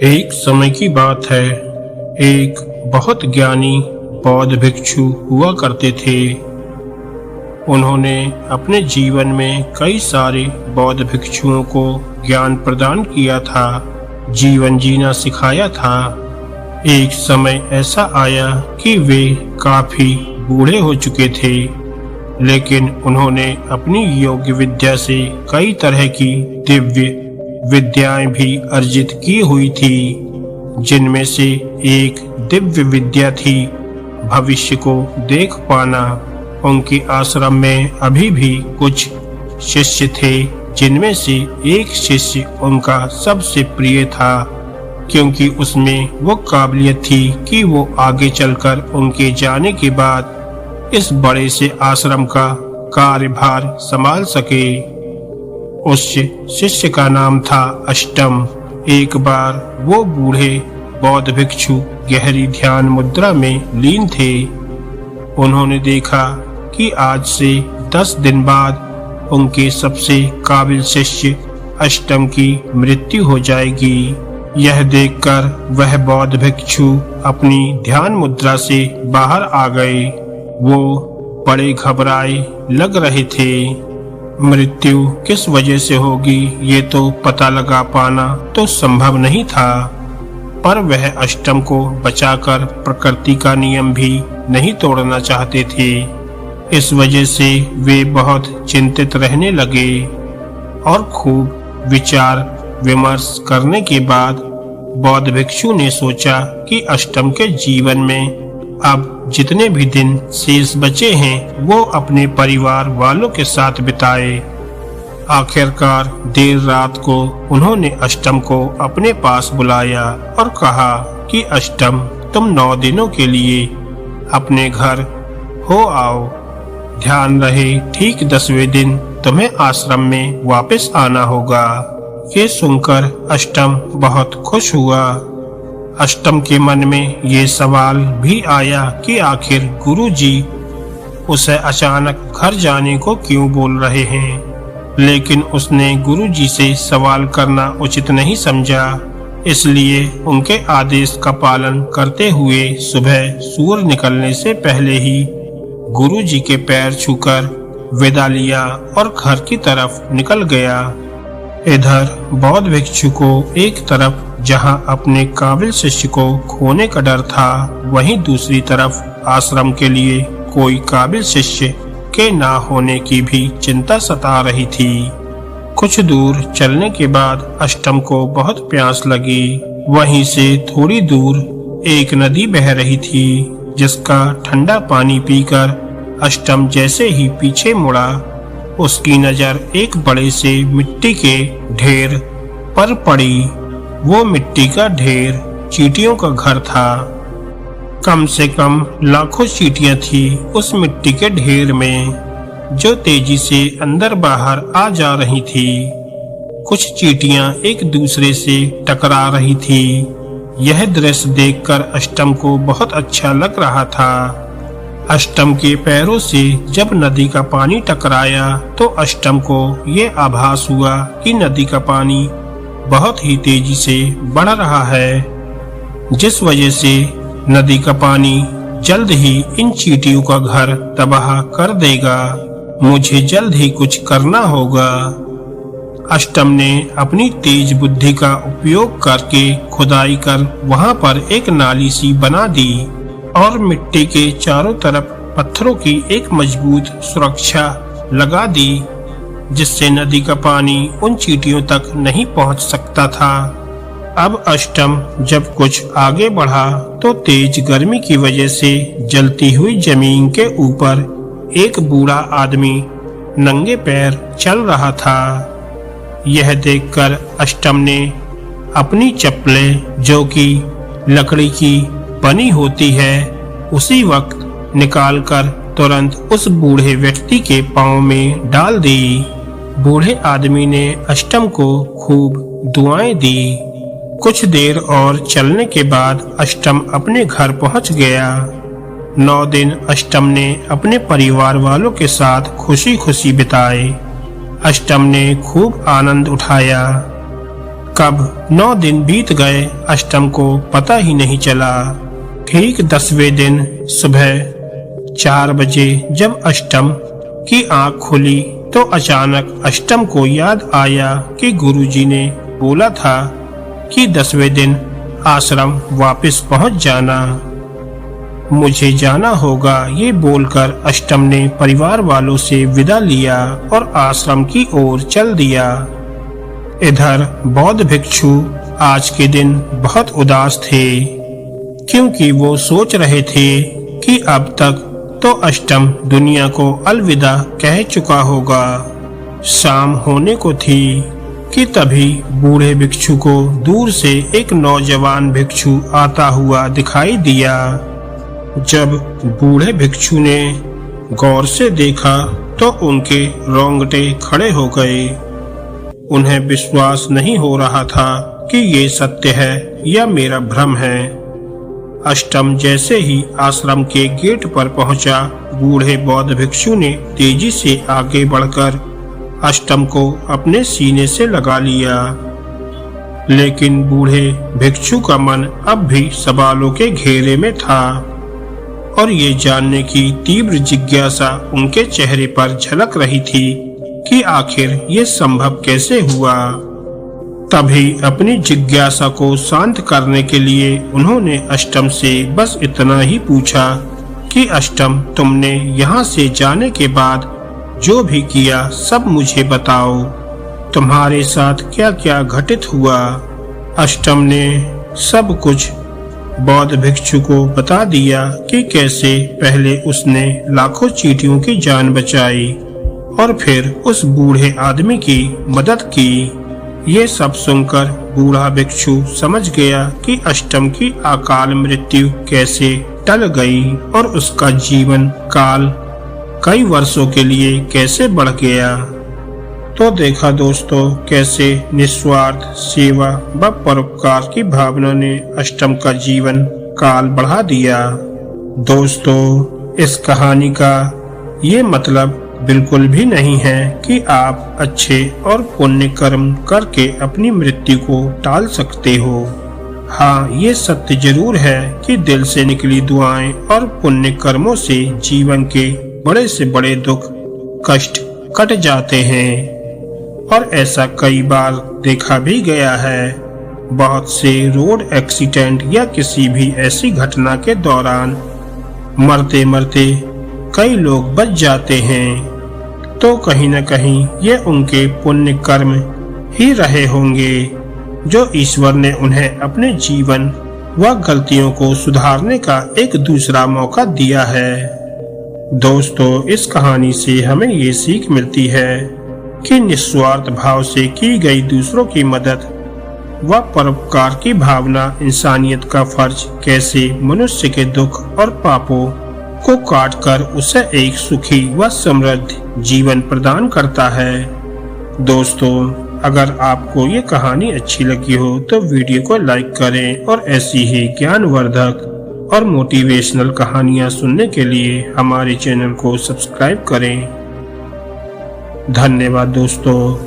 एक समय की बात है। एक बहुत ज्ञानी बौद्ध भिक्षु हुआ करते थे। उन्होंने अपने जीवन में कई सारे बौद्ध भिक्षुओं को ज्ञान प्रदान किया था, जीवन जीना सिखाया था। एक समय ऐसा आया कि वे काफी बूढ़े हो चुके थे, लेकिन उन्होंने अपनी योग विद्या से कई तरह की दिव्य विद्याएं भी अर्जित की हुई थी, जिनमें से एक दिव्य विद्या थी भविष्य को देख पाना। उनके आश्रम में अभी भी कुछ शिष्य थे, जिनमें से एक शिष्य उनका सबसे प्रिय था, क्योंकि उसमें वो काबिलियत थी कि वो आगे चलकर उनके जाने के बाद इस बड़े से आश्रम का कार्यभार संभाल सके। उस शिष्य का नाम था अष्टम। एक बार वो बूढ़े बौद्ध भिक्षु गहरी ध्यान मुद्रा में लीन थे। उन्होंने देखा कि आज से 10 दिन बाद उनके सबसे काबिल शिष्य अष्टम की मृत्यु हो जाएगी। यह देखकर वह बौद्ध भिक्षु अपनी ध्यान मुद्रा से बाहर आ गए। वो बड़े घबराए लग रहे थे। मृत्यु किस वजह से होगी ये तो पता लगा पाना तो संभव नहीं था, पर वह अष्टम को बचाकर प्रकृति का नियम भी नहीं तोड़ना चाहते थे। इस वजह से वे बहुत चिंतित रहने लगे और खूब विचार विमर्श करने के बाद बौद्ध भिक्षु ने सोचा कि अष्टम के जीवन में अब जितने भी दिन शेष बचे हैं वो अपने परिवार वालों के साथ बिताए। आखिरकार देर रात को उन्होंने अष्टम को अपने पास बुलाया और कहा कि अष्टम, तुम 9 दिनों के लिए अपने घर हो आओ। ध्यान रहे ठीक 10वें दिन तुम्हें आश्रम में वापस आना होगा। ये सुनकर अष्टम बहुत खुश हुआ। अष्टम के मन में ये सवाल भी आया कि आखिर गुरुजी उसे अचानक घर जाने को क्यों बोल रहे हैं, लेकिन उसने गुरुजी से सवाल करना उचित नहीं समझा। इसलिए उनके आदेश का पालन करते हुए सुबह सूर्य निकलने से पहले ही गुरुजी के पैर छूकर विदा लिया और घर की तरफ निकल गया। इधर बौद्ध भिक्षु को एक तरफ जहां अपने काबिल शिष्य को खोने का डर था, वहीं दूसरी तरफ आश्रम के लिए कोई काबिल शिष्य के ना होने की भी चिंता सता रही थी। कुछ दूर चलने के बाद अष्टम को बहुत प्यास लगी। वहीं से थोड़ी दूर एक नदी बह रही थी, जिसका ठंडा पानी पीकर अष्टम जैसे ही पीछे मुड़ा, उसकी नजर एक बड़े से मिट्टी के ढेर पर पड़ी। वो मिट्टी का ढेर चींटियों का घर था। कम से कम लाखों चींटियां थी उस मिट्टी के ढेर में, जो तेजी से अंदर बाहर आ जा रही थी। कुछ चींटियां एक दूसरे से टकरा रही थी। यह दृश्य देखकर अष्टम को बहुत अच्छा लग रहा था। अष्टम के पैरों से जब नदी का पानी टकराया तो अष्टम को ये आभास हुआ कि नदी का पानी बहुत ही तेजी से बढ़ रहा है, जिस वजह से नदी का पानी जल्द ही इन चींटियों का घर तबाह कर देगा। मुझे जल्द ही कुछ करना होगा। अष्टम ने अपनी तेज बुद्धि का उपयोग करके खुदाई कर वहां पर एक नाली सी बना दी और मिट्टी के चारों तरफ पत्थरों की एक मजबूत सुरक्षा लगा दी, जिससे नदी का पानी उन चींटियों तक नहीं पहुंच सकता था। अब अष्टम जब कुछ आगे बढ़ा तो तेज गर्मी की वजह से जलती हुई जमीन के ऊपर एक बूढ़ा आदमी नंगे पैर चल रहा था। यह देखकर अष्टम ने अपनी चप्पलें, जो कि लकड़ी की बनी होती है, उसी वक्त निकालकर तुरंत उस बूढ़े व्यक्ति के पांव में डाल दी। बूढ़े आदमी ने अष्टम को खूब दुआएं दी। कुछ देर और चलने के बाद अष्टम अपने घर पहुंच गया। 9 दिन अष्टम ने अपने परिवार वालों के साथ खुशी खुशी बिताए। अष्टम ने खूब आनंद उठाया। कब 9 दिन बीत गए अष्टम को पता ही नहीं चला। ठीक 10वें दिन सुबह 4 बजे जब अष्टम की आंख खुली तो अचानक अष्टम को याद आया कि गुरुजी ने बोला था कि 10वें दिन आश्रम वापस पहुंच जाना, मुझे जाना होगा। ये बोलकर अष्टम ने परिवार वालों से विदा लिया और आश्रम की ओर चल दिया। इधर बौद्ध भिक्षु आज के दिन बहुत उदास थे, क्योंकि वो सोच रहे थे कि अब तक तो अष्टम दुनिया को अलविदा कह चुका होगा। शाम होने को थी कि तभी बूढ़े भिक्षु को दूर से एक नौजवान भिक्षु आता हुआ दिखाई दिया। जब बूढ़े भिक्षु ने गौर से देखा तो उनके रोंगटे खड़े हो गए। उन्हें विश्वास नहीं हो रहा था कि ये सत्य है या मेरा भ्रम है। अष्टम जैसे ही आश्रम के गेट पर पहुंचा, बूढ़े बौद्ध भिक्षु ने तेजी से आगे बढ़कर अष्टम को अपने सीने से लगा लिया। लेकिन बूढ़े भिक्षु का मन अब भी सवालों के घेरे में था और ये जानने की तीव्र जिज्ञासा उनके चेहरे पर झलक रही थी कि आखिर ये संभव कैसे हुआ। तभी अपनी जिज्ञासा को शांत करने के लिए उन्होंने अष्टम से बस इतना ही पूछा कि अष्टम, तुमने यहाँ से जाने के बाद जो भी किया सब मुझे बताओ। तुम्हारे साथ क्या क्या घटित हुआ। अष्टम ने सब कुछ बौद्ध भिक्षु को बता दिया कि कैसे पहले उसने लाखों चींटियों की जान बचाई और फिर उस बूढ़े आदमी की मदद की। ये सब सुनकर बूढ़ा भिक्षु समझ गया कि अष्टम की अकाल मृत्यु कैसे टल गई और उसका जीवन काल कई वर्षों के लिए कैसे बढ़ गया। तो देखा दोस्तों, कैसे निस्वार्थ सेवा व परोपकार की भावना ने अष्टम का जीवन काल बढ़ा दिया। दोस्तों, इस कहानी का ये मतलब बिल्कुल भी नहीं है कि आप अच्छे और पुण्य कर्म करके अपनी मृत्यु को टाल सकते हो। हाँ, ये सत्य जरूर है कि दिल से निकली दुआएं और पुण्य कर्मों से जीवन के बड़े से बड़े दुख कष्ट कट जाते हैं और ऐसा कई बार देखा भी गया है। बहुत से रोड एक्सीडेंट या किसी भी ऐसी घटना के दौरान मरते मरते कई लोग बच जाते हैं, तो कहीं न कहीं ये उनके पुण्य कर्म ही रहे होंगे जो ईश्वर ने उन्हें अपने जीवन व गलतियों को सुधारने का एक दूसरा मौका दिया है। दोस्तों, इस कहानी से हमें ये सीख मिलती है कि निस्वार्थ भाव से की गई दूसरों की मदद व परोपकार की भावना इंसानियत का फर्ज कैसे मनुष्य के दुख और पापों को काटकर उसे एक सुखी व समृद्ध जीवन प्रदान करता है। दोस्तों, अगर आपको ये कहानी अच्छी लगी हो तो वीडियो को लाइक करें और ऐसी ही ज्ञानवर्धक और मोटिवेशनल कहानियाँ सुनने के लिए हमारे चैनल को सब्सक्राइब करें। धन्यवाद दोस्तों।